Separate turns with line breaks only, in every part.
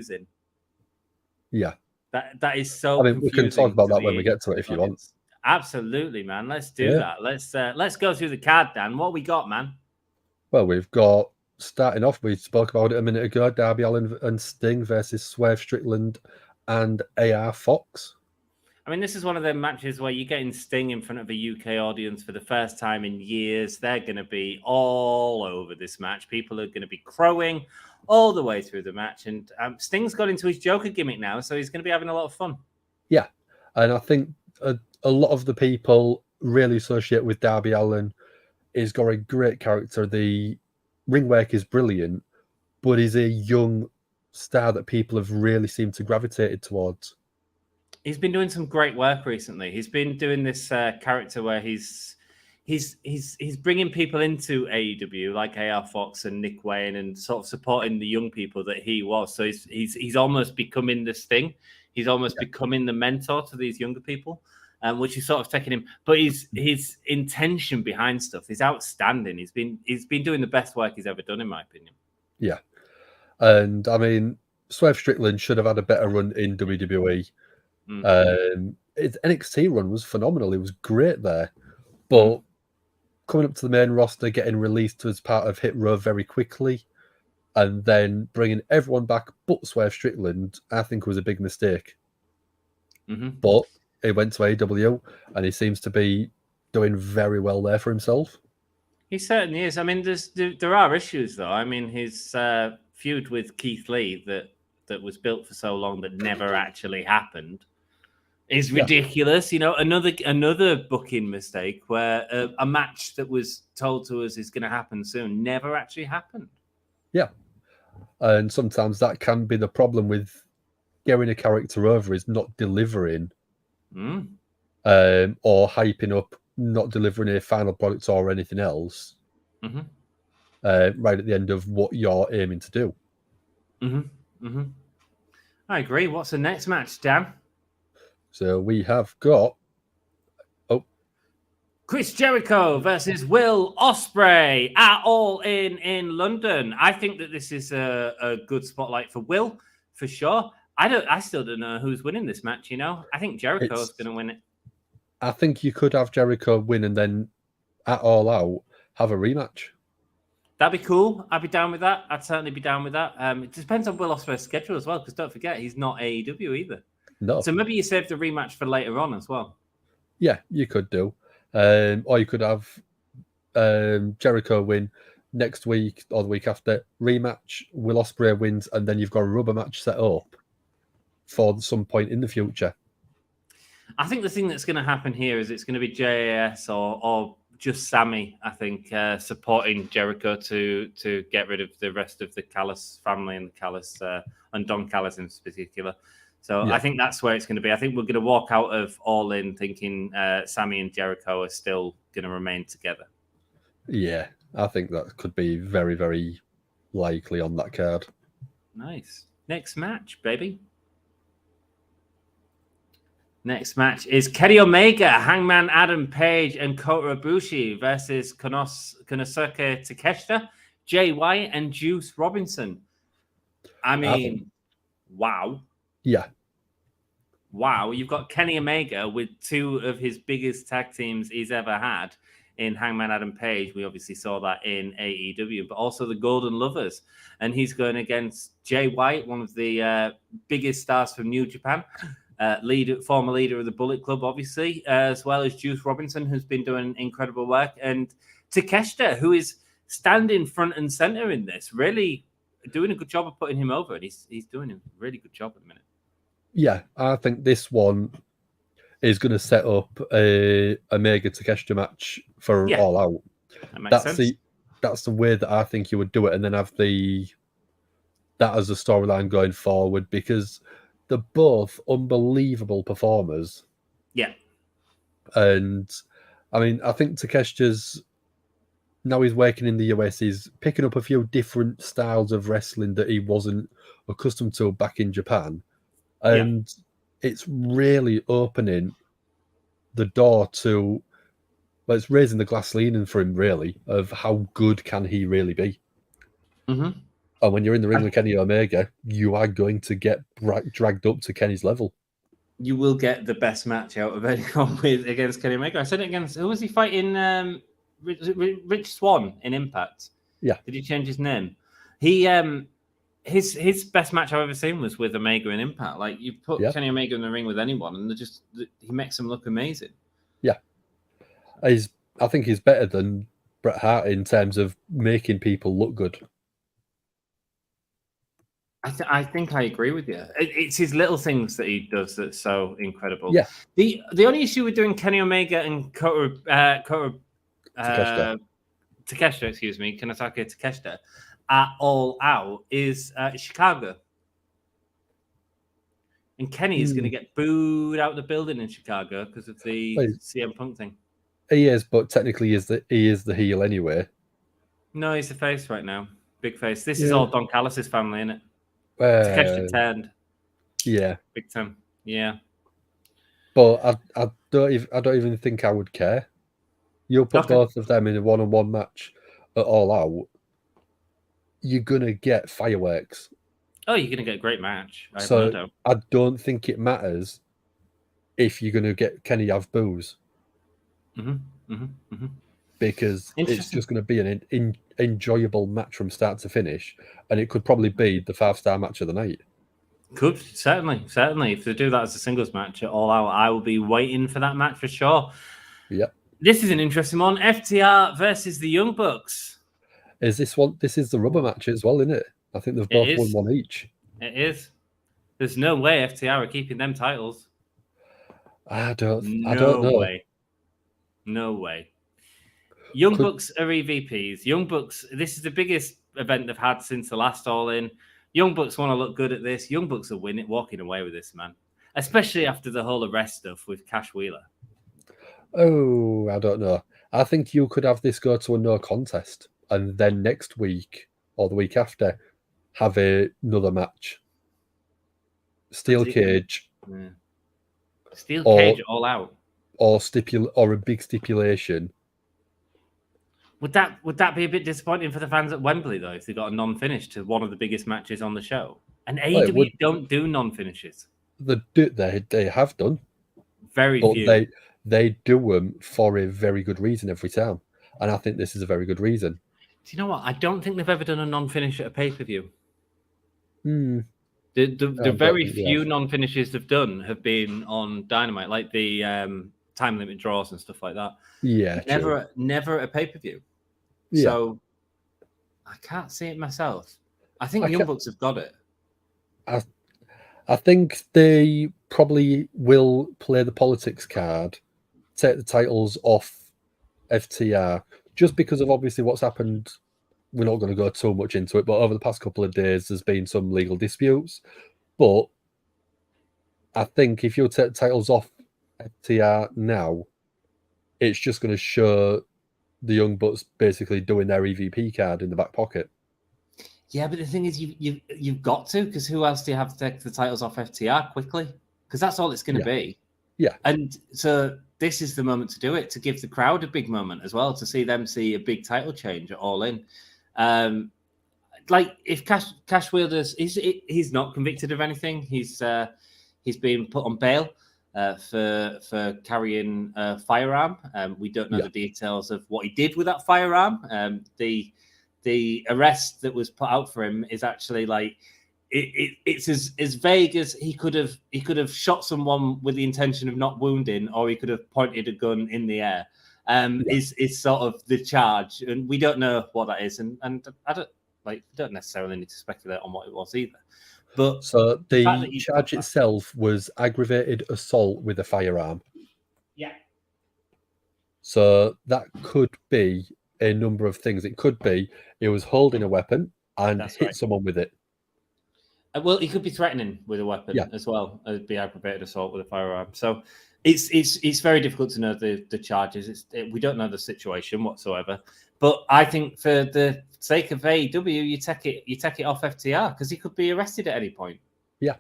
confusing.
Yeah.
That is so.
I mean, we can talk about that when we get to it if you want.
Absolutely, man. Let's do that. Let's go through the card, Dan. What we got, man?
Well, we've got, starting off, we spoke about it a minute ago, Darby Allin and Sting versus Swerve Strickland and AR Fox.
I mean, this is one of the matches where you're getting Sting in front of a UK audience for the first time in years. They're going to be all over this match. People are going to be crowing all the way through the match. And Sting's got into his Joker gimmick now, so he's going to be having a lot of fun.
Yeah. And I think a lot of the people really associate with Darby Allin. He's got a great character. The ring work is brilliant, but he's a young star that people have really seemed to gravitate towards.
He's been doing some great work recently. He's been doing this character where he's bringing people into AEW like AR Fox and Nick Wayne and sort of supporting the young people that he was. So he's almost becoming this thing. He's almost becoming the mentor to these younger people, which is sort of taking him. But his intention behind stuff is outstanding. He's been doing the best work he's ever done, in my opinion.
Yeah, and I mean, Swerve Strickland should have had a better run in WWE. His NXT run was phenomenal. He was great there, but coming up to the main roster, getting released as part of Hit Row very quickly, and then bringing everyone back but Swerve Strickland, I think was a big mistake. But he went to AEW, and he seems to be doing very well there for himself.
He certainly is. I mean, there are issues though. I mean, his feud with Keith Lee that was built for so long that never actually happened is ridiculous. You know, another booking mistake where a match that was told to us is going to happen soon never actually happened.
Yeah, and sometimes that can be the problem with getting a character over, is not delivering, or hyping up, not delivering a final product or anything else. Right at the end of what you're aiming to do.
I agree. What's the next match, Dan?
So we have got
Chris Jericho versus Will Ospreay at All In London. I think that this is a good spotlight for Will, for sure. I still don't know who's winning this match, you know? I think Jericho's going to win it.
I think you could have Jericho win and then at All Out have a rematch.
That'd be cool. I'd be down with that. I'd certainly be down with that. It depends on Will Ospreay's schedule as well, because don't forget, he's not AEW either.
No.
So maybe you save the rematch for later on as well.
Yeah, you could do. Or you could have Jericho win next week or the week after, rematch, Will Ospreay wins, and then you've got a rubber match set up for some point in the future.
I think the thing that's going to happen here is it's going to be JAS or just Sammy, I think, supporting Jericho to get rid of the rest of the Callis family and and Don Callis in particular. So I think that's where it's going to be. I think we're going to walk out of All In thinking Sammy and Jericho are still going to remain together.
Yeah, I think that could be very, very likely on that card.
Nice. Next match, baby. Next match is Kenny Omega, Hangman Adam Page, and Kota Ibushi versus Konosuke Takeshita, Jay White, and Juice Robinson. I mean, wow.
Yeah.
Wow. You've got Kenny Omega with two of his biggest tag teams he's ever had in Hangman Adam Page. We obviously saw that in AEW, but also the Golden Lovers. And he's going against Jay White, one of the biggest stars from New Japan. Former leader of the Bullet Club, obviously, as well as Juice Robinson, who's been doing incredible work, and Takeshita, who is standing front and center in this, really doing a good job of putting him over, and he's doing a really good job at the minute.
Yeah, I think this one is going to set up a Omega Takeshita match for All Out.
That makes sense.
That's the way that I think you would do it, and then have that as a storyline going forward, because they're both unbelievable performers.
Yeah.
And I mean, I think Takeshita's, now he's working in the US, he's picking up a few different styles of wrestling that he wasn't accustomed to back in Japan. And it's really opening the door to, well, it's raising the glass ceiling for him, really, of how good can he really be. And when you're in the ring with Kenny Omega, you are going to get dragged up to Kenny's level.
You will get the best match out of anyone against Kenny Omega. I said it against, who was he fighting? Rich Swann in Impact.
Yeah.
Did he change his name? He his best match I've ever seen was with Omega in Impact. Like, you put Kenny Omega in the ring with anyone, and he makes them look amazing.
Yeah, I think he's better than Bret Hart in terms of making people look good.
I think I agree with you. It's his little things that he does that's so incredible.
Yeah.
The only issue with doing Kenny Omega and Takeshita, Konosuke Takeshita at All Out is Chicago. And Kenny is going to get booed out of the building in Chicago because of the CM Punk thing.
He is, but technically he is the heel anyway.
No, he's the face right now. Big face. This is all Don Callis' family, isn't it? Takeshita turned.
Yeah.
Big time. Yeah.
But I don't even think I would care. You'll put both of them in a one-on-one match at All Out. You're gonna get fireworks.
Oh, you're gonna get a great match. I have
so
no doubt.
I don't think it matters if you're gonna get Kenny have booze. Because it's just going to be an enjoyable match from start to finish, and it could probably be the 5-star match of the night.
Could certainly. If they do that as a singles match at All Out, I will be waiting for that match for sure.
Yeah.
This is an interesting one. FTR versus the Young Bucks.
Is this one? This is the rubber match as well, isn't it? I think they've both won one each.
It is. There's no way FTR are keeping them titles.
I don't know.
No way. Young Bucks are EVPs. Young Bucks, this is the biggest event they've had since the last All In. Young Bucks want to look good at this. Young Bucks are walking away with this, man. Especially after the whole arrest stuff with Cash Wheeler.
Oh, I don't know. I think you could have this go to a no contest, and then next week or the week after have another match. Steel cage.
Yeah. Steel cage All Out.
Or a big stipulation.
Would that be a bit disappointing for the fans at Wembley, though, if they got a non-finish to one of the biggest matches on the show? And AEW don't do non-finishes.
They have done.
Very few.
But they do them for a very good reason every time. And I think this is a very good reason.
Do you know what? I don't think they've ever done a non-finish at a pay-per-view. The very few non-finishes they've done have been on Dynamite, like the time limit draws and stuff like that.
Yeah,
never at a pay-per-view.
Yeah.
So I can't see it myself. I think Young Bucks have got it.
I think they probably will play the politics card, take the titles off FTR, just because of obviously what's happened. We're not going to go too much into it, but over the past couple of days, there's been some legal disputes. But I think if you take the titles off FTR now, it's just going to show the Young Bucks basically doing their EVP card in the back pocket.
Yeah, but the thing is, you've got to, because who else do you have to take the titles off FTR quickly? Because that's all it's going to be.
Yeah.
And so this is the moment to do it, to give the crowd a big moment as well, to see them see a big title change at All In. Like, if Cash Wheeler's, he's not convicted of anything. He's been put on bail for carrying a firearm. We don't know the details of what he did with that firearm. The arrest that was put out for him is actually like it's as vague as he could have shot someone with the intention of not wounding, or he could have pointed a gun in the air. Is sort of the charge, and we don't know what that is, and I don't necessarily need to speculate on what it was either. But
so the charge itself was aggravated assault with a firearm.
Yeah.
So that could be a number of things. It could be he was holding a weapon and hit someone with it.
Well, he could be threatening with a weapon as well. It'd be aggravated assault with a firearm. So it's very difficult to know the charges. We don't know the situation whatsoever. But I think for the sake of AEW, you take it off FTR, because he could be arrested at any point.
Yeah.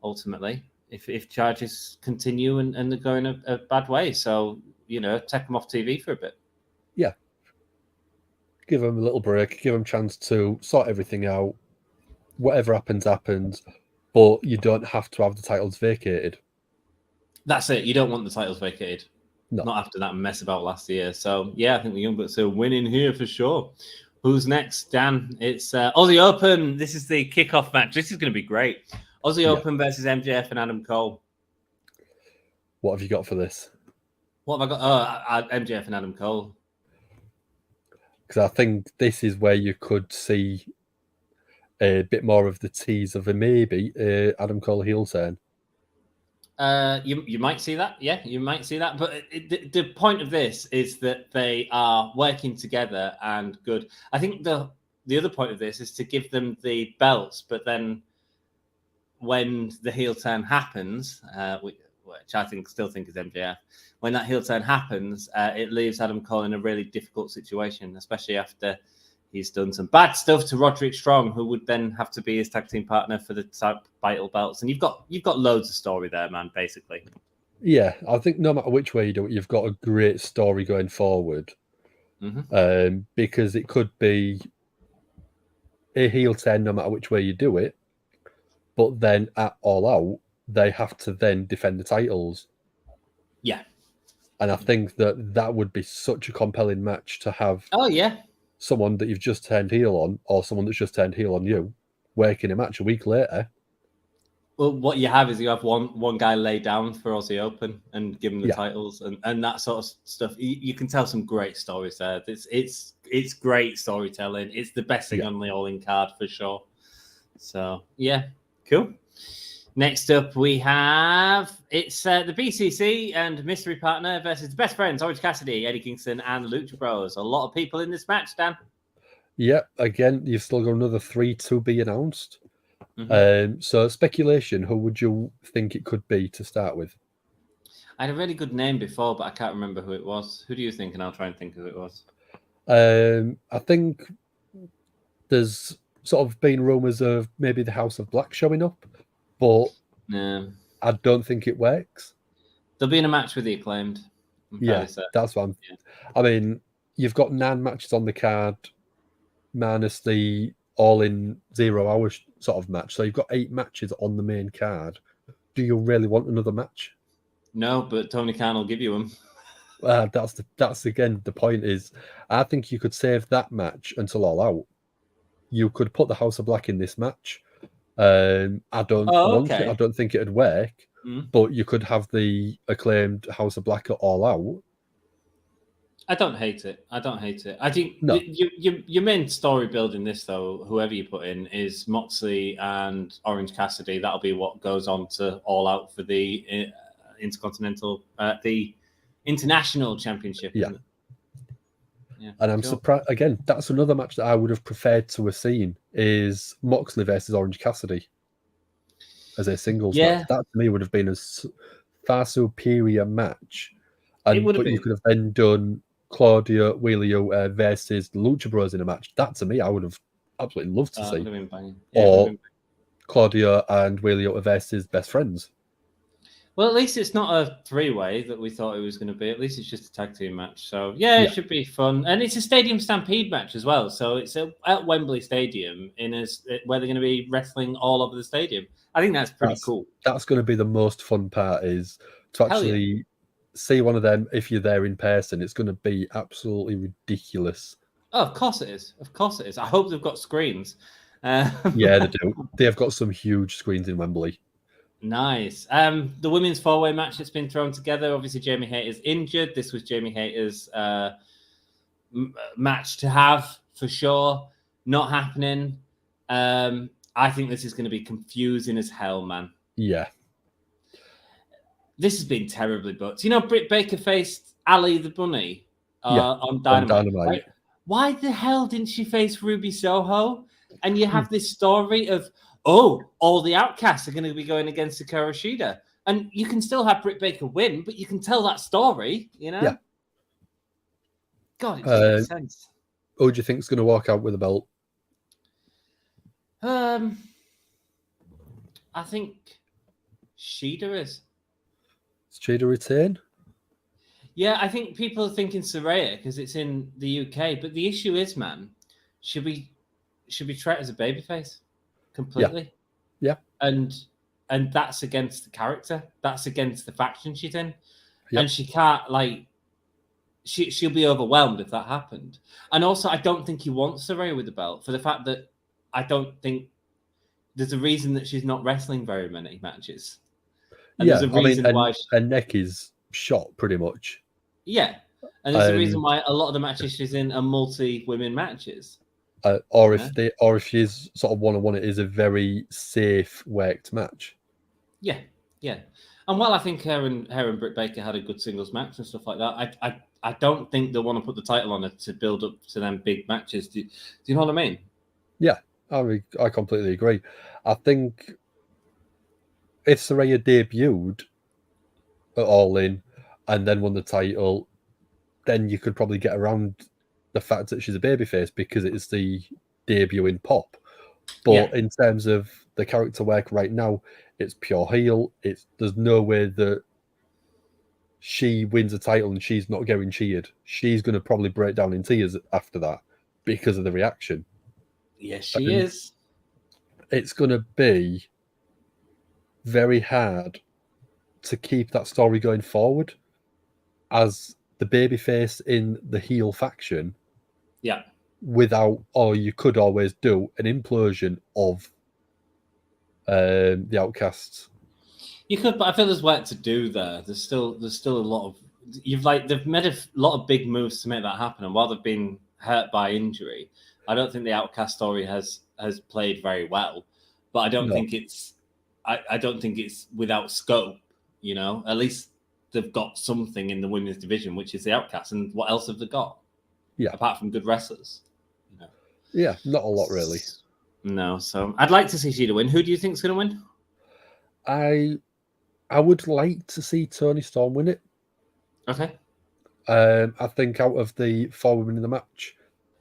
Ultimately, if charges continue and they're going a bad way, so take them off TV for a bit.
Yeah. Give them a little break. Give them a chance to sort everything out. Whatever happens, happens. But you don't have to have the titles vacated.
That's it. You don't want the titles vacated.
No.
Not after that mess about last year. So, yeah, I think the Young Bucks are winning here for sure. Who's next, Dan? It's Aussie Open. This is the kickoff match. This is going to be great. Aussie Open versus MJF and Adam Cole.
What have you got for this?
What have I got? Oh, MJF and Adam Cole.
Because I think this is where you could see a bit more of the tease of a maybe Adam Cole heel turn.
You might see that. Yeah, you might see that. But the point of this is that they are working together and good. I think the other point of this is to give them the belts, but then when the heel turn happens, which I still think is MJF, when that heel turn happens, it leaves Adam Cole in a really difficult situation, especially after he's done some bad stuff to Roderick Strong, who would then have to be his tag team partner for the title belts. And you've got loads of story there, man, basically.
Yeah, I think no matter which way you do it, you've got a great story going forward.
Mm-hmm.
Because it could be a heel turn no matter which way you do it. But then at All Out, they have to then defend the titles.
Yeah.
And I think that would be such a compelling match to have.
Oh, yeah.
Someone that you've just turned heel on, or someone that's just turned heel on you, working a match a week later.
Well, what you have is you have one guy lay down for Aussie Open and give him the titles and that sort of stuff. You can tell some great stories there. It's great storytelling. It's the best thing on the All In card for sure. So yeah, cool. Next up, we have it's the BCC and Mystery Partner versus the Best Friends, Orange Cassidy, Eddie Kingston, and Lucha Bros. A lot of people in this match, Dan.
Yeah, again, you've still got another 3 to be announced.
Mm-hmm.
So speculation, who would you think it could be to start with?
I had a really good name before, but I can't remember who it was. Who do you think? And I'll try and think who it was.
I think there's sort of been rumours of maybe the House of Black showing up, but I don't think it works.
They'll be in a match with the Acclaimed.
Yeah, that's what I'm... Yeah. I mean, you've got 9 matches on the card, minus the All In 0 hour sort of match. So you've got 8 matches on the main card. Do you really want another match?
No, but Tony Khan will give you them.
That's again the point is, I think you could save that match until All Out. You could put the House of Black in this match. I don't want it. I don't think it'd work. But you could have the Acclaimed House of Black at All Out.
I don't hate it. I think your main story building this, though, whoever you put in, is Moxley and Orange Cassidy. That'll be what goes on to All Out for the Intercontinental, the International Championship.
Yeah. And I'm surprised, again, that's another match that I would have preferred to have seen, is Moxley versus Orange Cassidy as a singles match. That to me would have been a far superior match. But you could have then done Claudia Wheeler versus Lucha Bros in a match. That to me, I would have absolutely loved to see. Or Claudia and Wheeler versus Best Friends.
Well, at least it's not a 3-way that we thought it was going to be. At least it's just a tag team match. So, it should be fun. And it's a Stadium Stampede match as well. So it's at Wembley Stadium where they're going to be wrestling all over the stadium. I think that's pretty cool.
That's going to be the most fun part, is to actually see one of them if you're there in person. It's going to be absolutely ridiculous.
Oh, of course it is. Of course it is. I hope they've got screens.
Yeah, they do. They have got some huge screens in Wembley.
Nice. The women's 4-way match that's been thrown together. Obviously, Jamie Hayter's injured. This was Jamie Hayter's match to have for sure. Not happening. I think this is going to be confusing as hell, man.
Yeah.
This has been terribly booked. You know, Britt Baker faced Ali the Bunny on Dynamite. Right? Why the hell didn't she face Ruby Soho? And you have this story of, all the Outcasts are going to be going against Hikaru Shida. And you can still have Britt Baker win, but you can tell that story, you know?
Yeah.
God, it doesn't make sense.
Who do you think is going to walk out with a belt?
I think Shida is.
Is Shida retain?
Yeah, I think people are thinking Saraya because it's in the UK, but the issue is, man, should we treat as a babyface completely?
Yeah.
And that's against the character. That's against the faction she's in,
Yep.
and she can't like. She'll be overwhelmed if that happened. And also, I don't think he wants Saraya with the belt for the fact that I don't think there's a reason that she's not wrestling very many matches. And there's a reason why
her neck is shot pretty much.
Yeah. And there's a reason why a lot of the matches she's in are multi-women matches.
Or if she's sort of one-on-one, it is a very safe worked match.
Yeah, yeah. And while I think her and Britt Baker had a good singles match and stuff like that, I don't think they want to put the title on her to build up to them big matches. Do you know what I mean?
Yeah, I completely agree. I think if Saraya debuted at All In and then won the title, then you could probably get around the fact that she's a babyface because it's the debut in Pop. But in terms of the character work right now, it's pure heel. There's no way that she wins a title and she's not getting cheered. She's going to probably break down in tears after that because of the reaction.
Yes, she is.
It's going to be very hard to keep that story going forward as the babyface in the heel faction.
Yeah.
Without, or you could always do an implosion of the Outcasts.
You could, but I feel there's work to do there. There's still a lot of they've made a lot of big moves to make that happen, and while they've been hurt by injury, I don't think the Outcast story has played very well. But I don't think it's I don't think it's without scope. You know, at least they've got something in the women's division, which is the Outcasts, and what else have they got?
Yeah,
apart from good wrestlers. You know?
Yeah, not a lot really.
No, so I'd like to see Shida win. Who do you think's going to win?
I would like to see Toni Storm win it.
Okay.
I think out of the 4 women in the match,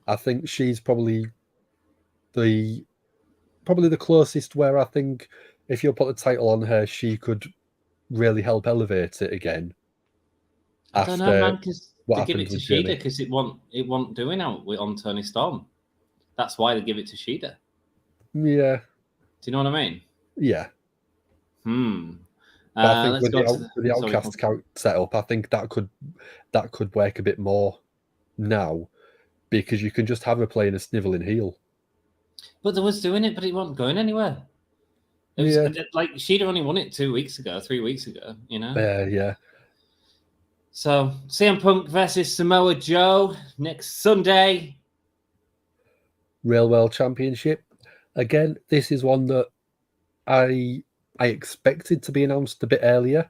I think she's probably the closest where I think if you put the title on her, she could really help elevate it again.
I don't know, man, because they give it to Shida because it won't doing out on Toni Storm. That's why they give it to Shida.
Yeah.
Do you know what I mean?
Yeah.
But
I think with the Outcast setup, I think that could work a bit more now because you can just have her playing a snivelling heel.
But they was doing it, but it wasn't going anywhere. It was like Shida only won it 3 weeks ago, you know?
Yeah.
So CM Punk versus Samoa Joe next Sunday.
Real World Championship. Again, this is one that I expected to be announced a bit earlier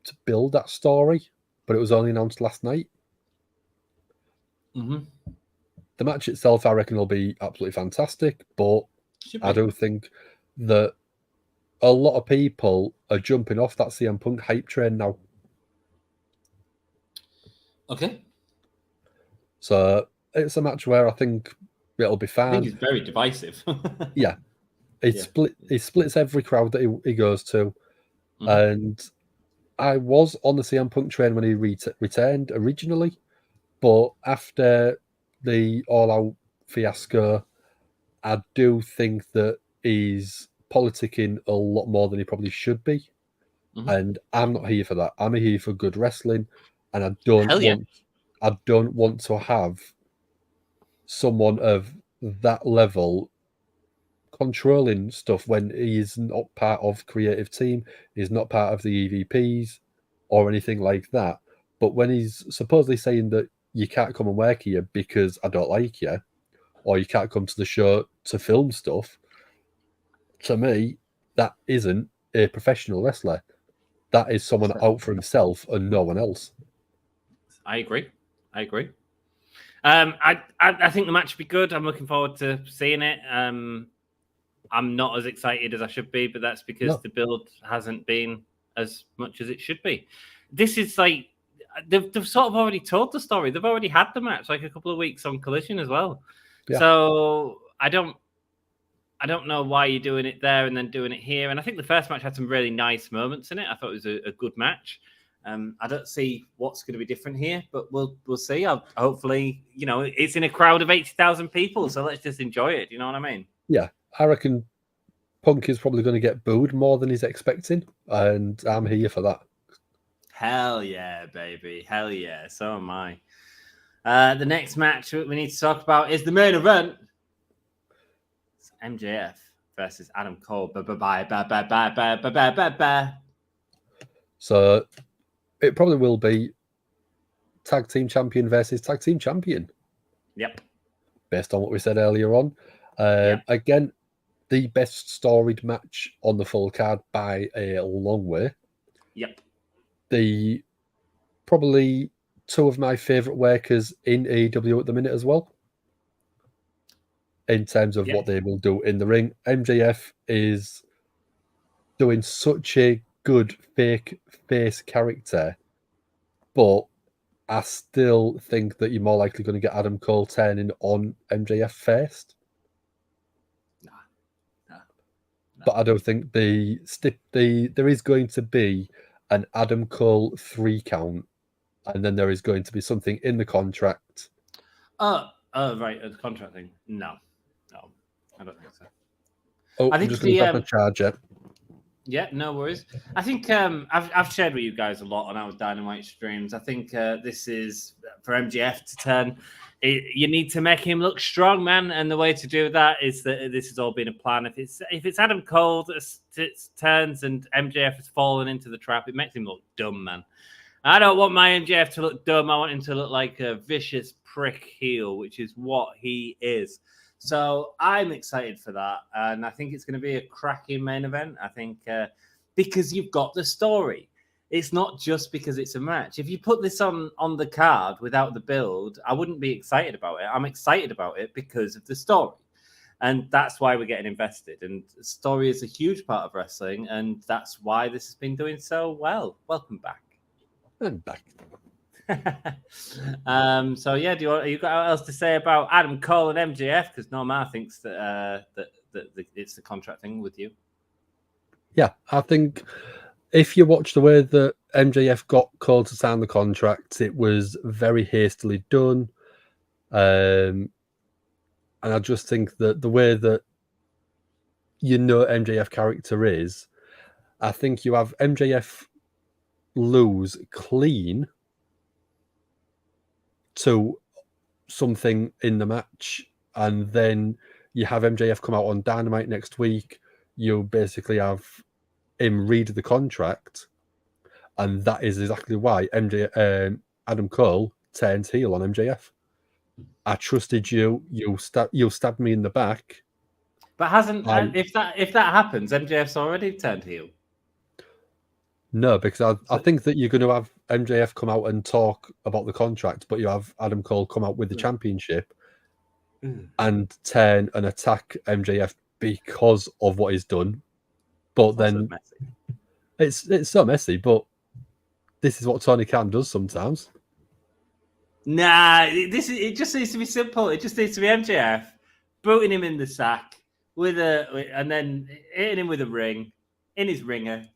to build that story, but it was only announced last night.
Mm-hmm.
The match itself, I reckon, will be absolutely fantastic, but I do think that a lot of people are jumping off that CM Punk hype train now.
Okay.
So it's a match where I think it'll be fine.
I think it's very divisive.
Yeah. He splits every crowd that he goes to. Mm-hmm. And I was on the CM Punk train when he returned originally, but after the All Out fiasco, I do think that he's politicking a lot more than he probably should be. Mm-hmm. And I'm not here for that. I'm here for good wrestling, and I don't want to have someone of that level controlling stuff when he's not part of creative team, he's not part of the EVPs or anything like that. But when he's supposedly saying that you can't come and work here because I don't like you, or you can't come to the show to film stuff, to me, that isn't a professional wrestler. That is someone out for himself and no one else.
I agree. I think the match will be good. I'm looking forward to seeing it. I'm not as excited as I should be, but that's because the build hasn't been as much as it should be. This is like they've sort of already told the story. They've already had the match like a couple of weeks on Collision as well. Yeah. So I don't know why you're doing it there and then doing it here. And I think the first match had some really nice moments in it. I thought it was a good match. I don't see what's going to be different here, but we'll see. Hopefully, it's in a crowd of 80,000 people, so let's just enjoy it. You know what I mean?
Yeah, I reckon Punk is probably going to get booed more than he's expecting, and I'm here for that.
Hell yeah, baby. Hell yeah. So am I. The next match we need to talk about is the main event. It's MJF versus Adam Cole.
So it probably will be tag team champion versus tag team champion.
Yep.
Based on what we said earlier on. Again, the best storied match on the full card by a long way.
Yep.
Probably two of my favourite workers in AEW at the minute as well. In terms of what they will do in the ring. MJF is doing such a good fake face character, but I still think that you're more likely going to get Adam Cole turning on MJF first.
No.
But I don't think there is going to be an Adam Cole 3 count, and then there is going to be something in the contract.
Right, the contract thing. No, I don't think so.
I think I'm just going to drop a charger.
Yeah, no worries. I think I've shared with you guys a lot on our Dynamite streams. I think this is for MJF to turn. You need to make him look strong, man, and the way to do that is that this has all been a plan. If it's Adam Cole that turns and MJF has fallen into the trap, it makes him look dumb, man. I don't want my MJF to look dumb. I want him to look like a vicious prick heel, which is what he is. So I'm excited for that, and I think it's going to be a cracking main event. I think because you've got the story. It's not just because it's a match. If you put this on the card without the build, I wouldn't be excited about it. I'm excited about it because of the story, and that's why we're getting invested. And story is a huge part of wrestling, and that's why this has been doing so well. Welcome back.
I'm back.
So yeah, you got what else to say about Adam Cole and MJF? Because Norma thinks that it's the contract thing with you.
Yeah, I think if you watch the way that MJF got Cole to sign the contract, it was very hastily done. And I just think that the way that MJF character is, I think you have MJF lose clean to something in the match, and then you have MJF come out on Dynamite next week. You basically have him read the contract, and that is exactly why Adam Cole turns heel on MJF. I trusted you. You stabbed me in the back.
But if that happens, MJF's already turned heel.
No, because I think that you're going to have MJF come out and talk about the contract, but you have Adam Cole come out with the championship and turn and attack MJF because of what he's done. But then it's so messy, but this is what Tony Khan does sometimes.
Nah, it just needs to be simple. It just needs to be MJF booting him in the sack and then hitting him with a ring in his ringer.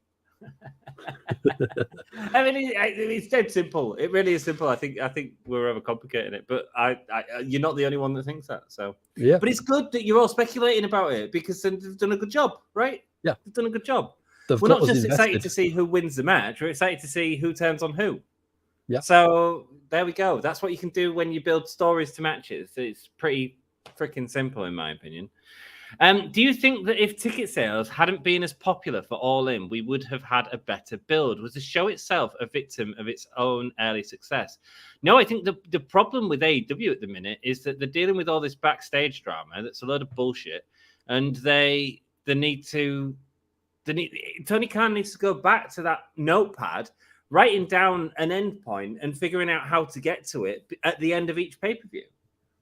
I mean, it's dead simple. It really is simple. I think we're overcomplicating it, but you're not the only one that thinks that. So
yeah,
but it's good that you're all speculating about it because they've done a good job, right?
Yeah,
they've done a good job. We're not just excited to see who wins the match. We're excited to see who turns on who.
Yeah.
So there we go. That's what you can do when you build stories to matches. It's pretty freaking simple, in my opinion. Do you think that if ticket sales hadn't been as popular for All In, we would have had a better build? Was the show itself a victim of its own early success? No, I think the problem with AEW at the minute is that they're dealing with all this backstage drama that's a load of bullshit, and Tony Khan needs to go back to that notepad, writing down an endpoint and figuring out how to get to it at the end of each pay-per-view.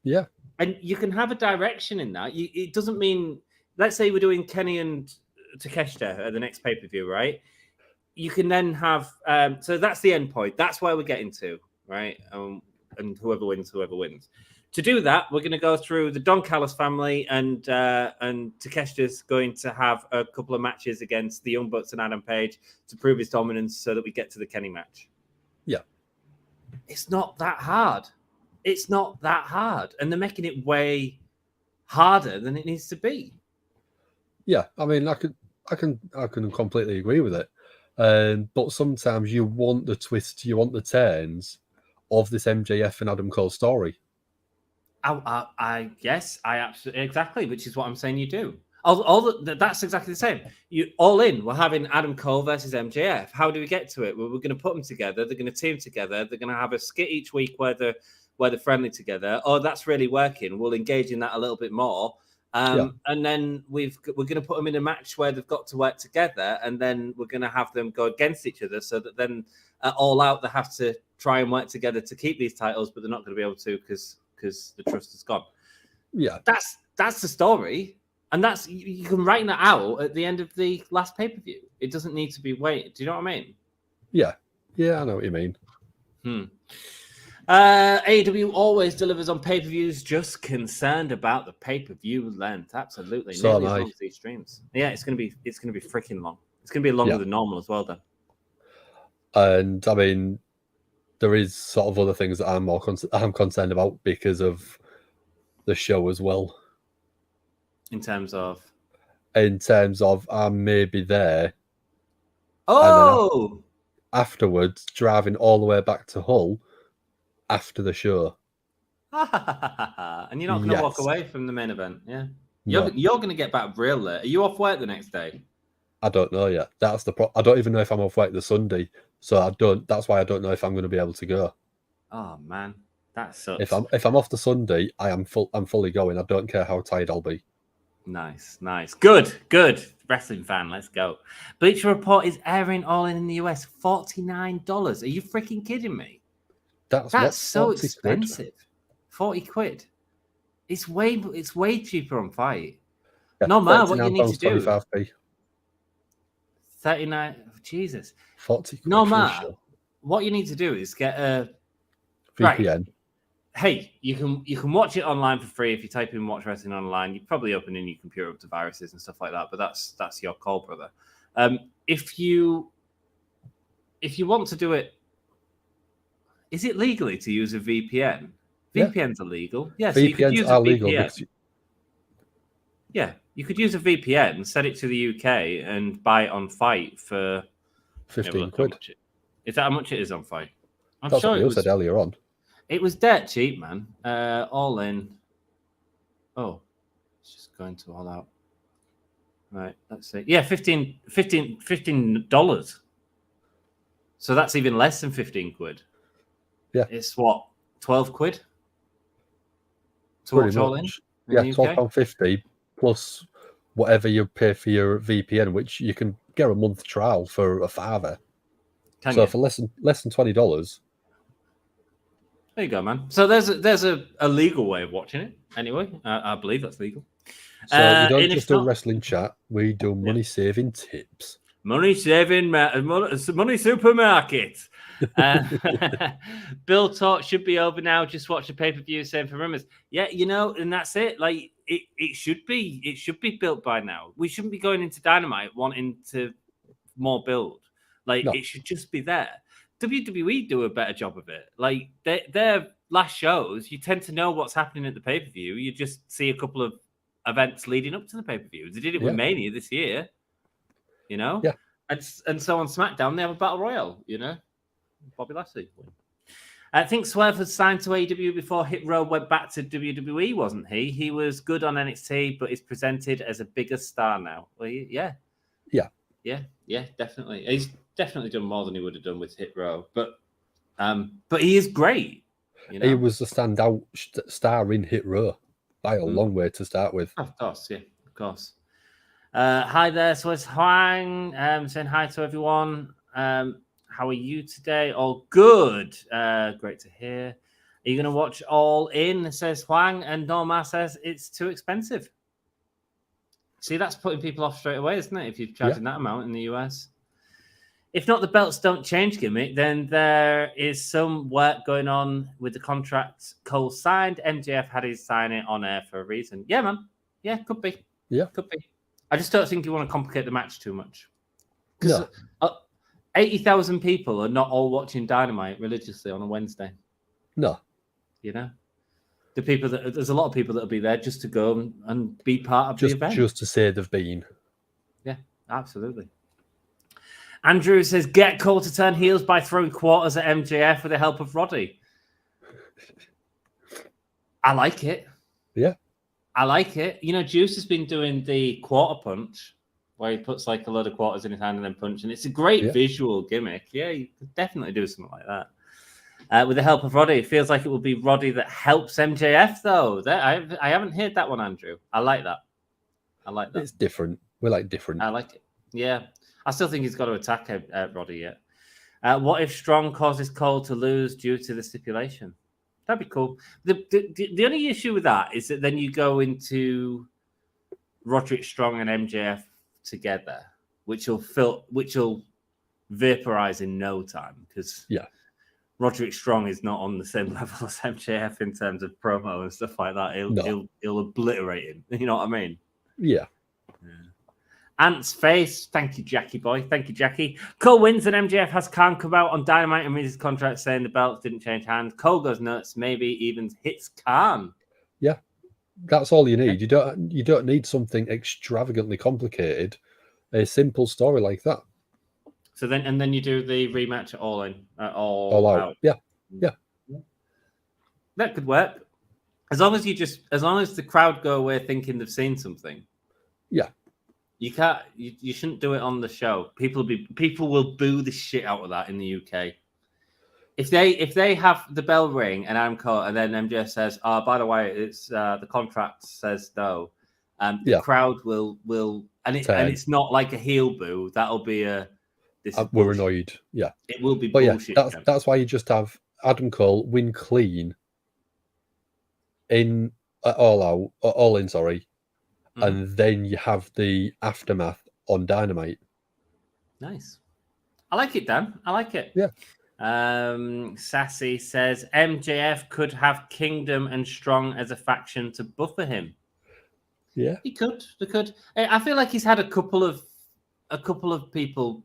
Yeah.
And you can have a direction in that. It doesn't mean, let's say we're doing Kenny and Takeshita at the next pay-per-view, right? You can then have, so that's the end point. That's where we're getting to, right? And whoever wins. To do that, we're going to go through the Don Callis family, and Takeshita's going to have a couple of matches against the Young Bucks and Adam Page to prove his dominance so that we get to the Kenny match.
Yeah.
It's not that hard. It's not that hard. And they're making it way harder than it needs to be.
Yeah, I mean, I can completely agree with it. But sometimes you want the twists, you want the turns of this MJF and Adam Cole story.
I guess I absolutely exactly, which is what I'm saying. You do that's exactly the same. You All In. We're having Adam Cole versus MJF. How do we get to it? Well, we're going to put them together. They're going to team together. They're going to have a skit each week where they're friendly together. Oh, that's really working. We'll engage in that a little bit more. And then we're going to put them in a match where they've got to work together, and then we're going to have them go against each other, so that then All Out they have to try and work together to keep these titles, but they're not going to be able to because the trust is gone.
Yeah,
that's the story, and that's you can write that out at the end of the last pay-per-view. It doesn't need to be waited. Do you know what I mean?
Yeah, I know what you mean.
AEW always delivers on pay-per-views. Just concerned about the pay-per-view length. Absolutely,
so
nearly as long as these streams. Yeah, it's gonna be freaking long. It's gonna be longer than normal as well, then.
And I mean, there is sort of other things that I'm concerned about because of the show as well.
In terms of
I may be there.
Oh,
and afterwards, driving all the way back to Hull after the show.
And you're not going to walk away from the main event, yeah? You're going to get back real late. Are you off work the next day?
I don't know yet. That's the I don't even know if I'm off work the Sunday, so I don't. That's why I don't know if I'm going to be able to go.
Oh man, that sucks.
If I'm off the Sunday, I'm fully going. I don't care how tired I'll be.
Nice. Good. Wrestling fan, let's go. Bleacher Report is airing All In the US, $49. Are you freaking kidding me? That's so expensive. 40 quid. It's way cheaper on Fight.
Yeah,
no matter what you need to do.
25p.
39. Jesus.
40 quid.
No matter what you need to do is get a
VPN.
Right. Hey, you can watch it online for free if you type in Watch Wrestling Online. You're probably opening your computer up to viruses and stuff like that, but that's your call, brother. If you want to do it, is it legally to use a VPN? VPNs are legal. Yeah, so you could use a VPN. Yeah, you could use a VPN, set it to the UK, and buy it on Fight for
15 quid.
Is that how much it is on Fight?
That's what you said earlier on.
It was dirt cheap, man. All In. Oh, it's just going to All Out. Right, let's see. Yeah, $15. So that's even less than 15 quid.
Yeah.
It's what, 12 quid? To watch All In?
Yeah, £12.50 plus whatever you pay for your VPN, which you can get a month trial for a $5. For less than $20.
There you go, man. So there's a legal way of watching it. Anyway, I believe that's legal.
So we don't just do wrestling chat. We do money saving tips.
Money supermarket. Bill talk should be over now. Just watch the pay-per-view. Same for rumors. Yeah, and that's it. Like it should be built by now. We shouldn't be going into Dynamite wanting to more build. It should just be there. WWE do a better job of it. Like their last shows, you tend to know what's happening at the pay-per-view. You just see a couple of events leading up to the pay-per-view. They did it with Mania this year, Yeah. And so on SmackDown, they have a battle royal, Bobby Lassie. I think Swerve was signed to AEW before Hit Row went back to WWE, wasn't he? He was good on NXT, but is presented as a bigger star now. Well, yeah, definitely. He's definitely done more than he would have done with Hit Row, but he is great.
He was the standout star in Hit Row by a long way to start with.
Of course. Hi there, so it's Huang saying hi to everyone. How are you today? All good. Great to hear. Are you going to watch All In, says Huang, and Norma says it's too expensive. See, that's putting people off straight away, isn't it? If you're charging that amount in the US. If not the belts don't change gimmick, then there is some work going on with the contract Cole signed. MJF had his sign it on air for a reason. Yeah, man. Yeah, could be.
Yeah.
Could be. I just don't think you want to complicate the match too much.
No.
80,000 people are not all watching Dynamite religiously on a Wednesday.
No.
You know? There's a lot of people that'll be there just to go and be part of the event.
Just to say they've been.
Yeah, absolutely. Andrew says, get Cole to turn heels by throwing quarters at MJF with the help of Roddy. I like it.
Yeah.
I like it. You know, Juice has been doing the quarter punch where he puts like a load of quarters in his hand and then punch. And it's a great visual gimmick. Yeah, you could definitely do something like that. With the help of Roddy, it feels like it will be Roddy that helps MJF, though. I haven't heard that one, Andrew. I like that. I like that.
It's different. We like different.
I like it. Yeah. I still think he's got to attack Roddy yet. What if Strong causes Cole to lose due to the stipulation? That'd be cool. The only issue with that is that then you go into Roderick Strong and MJF together, which will vaporize in no time because Roderick Strong is not on the same level as MJF in terms of promo and stuff like that. He'll obliterate him. You know what I mean?
Yeah.
Ant's face. Thank you, Jackie boy. Thank you, Jackie. Cole wins and MJF has Khan come out on Dynamite and reads his contract saying the belts didn't change hands. Cole goes nuts, maybe even hits Khan.
Yeah. That's all you need. You don't need something extravagantly complicated. A simple story like that.
So then you do the rematch at All In. All out.
Yeah.
That could work. As long as the crowd go away thinking they've seen something.
Yeah.
You can't. You shouldn't do it on the show. People will boo the shit out of that in the UK. If they have the bell ring and Adam Cole and then MJ says, "Oh, by the way, it's the contract says no," the crowd will and it's not like a heel boo. That'll be we're
annoyed. Yeah,
it will be
but
bullshit.
Yeah, that's why you just have Adam Cole win clean in all in. Sorry. And then you have the aftermath on Dynamite.
Nice. I like it, Dan. I like it.
Yeah.
Sassy says MJF could have Kingdom and Strong as a faction to buffer him.
Yeah.
He could. They could. I feel like he's had a couple of people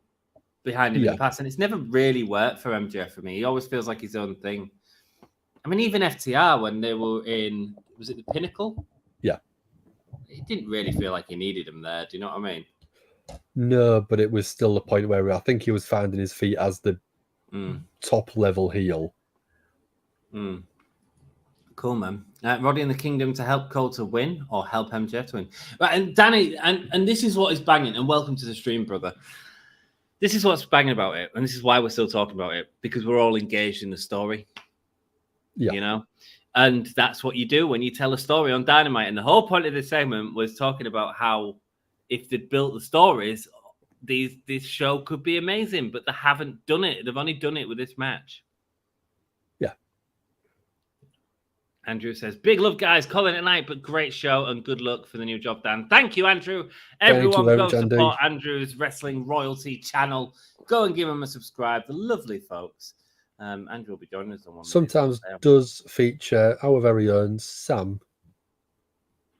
behind him in the past, and it's never really worked for MJF for me. He always feels like his own thing. I mean, even FTR when they were in, was it the Pinnacle?
Yeah.
It didn't really feel like he needed him there. Do you know what I mean?
No, but it was still the point where I think he was finding his feet as the top level heel.
Cool, man. Roddy and the Kingdom to help Cole to win or help MJF to win. Right, and Danny, and this is what is banging, and welcome to the stream, brother. This is what's banging about it, and this is why we're still talking about it, because we're all engaged in the story.
Yeah.
You know? And that's what you do when you tell a story on Dynamite. And the whole point of this segment was talking about how if they'd built the stories, this show could be amazing, but they haven't done it. They've only done it with this match.
Yeah.
Andrew says, big love, guys. Calling it night, but great show and good luck for the new job, Dan. Thank you, Andrew. Everyone go support Andrew's Wrestling Royalty channel. Go and give him a subscribe. The lovely folks. Andrew will be joining us on one.
Sometimes does feature our very own Sam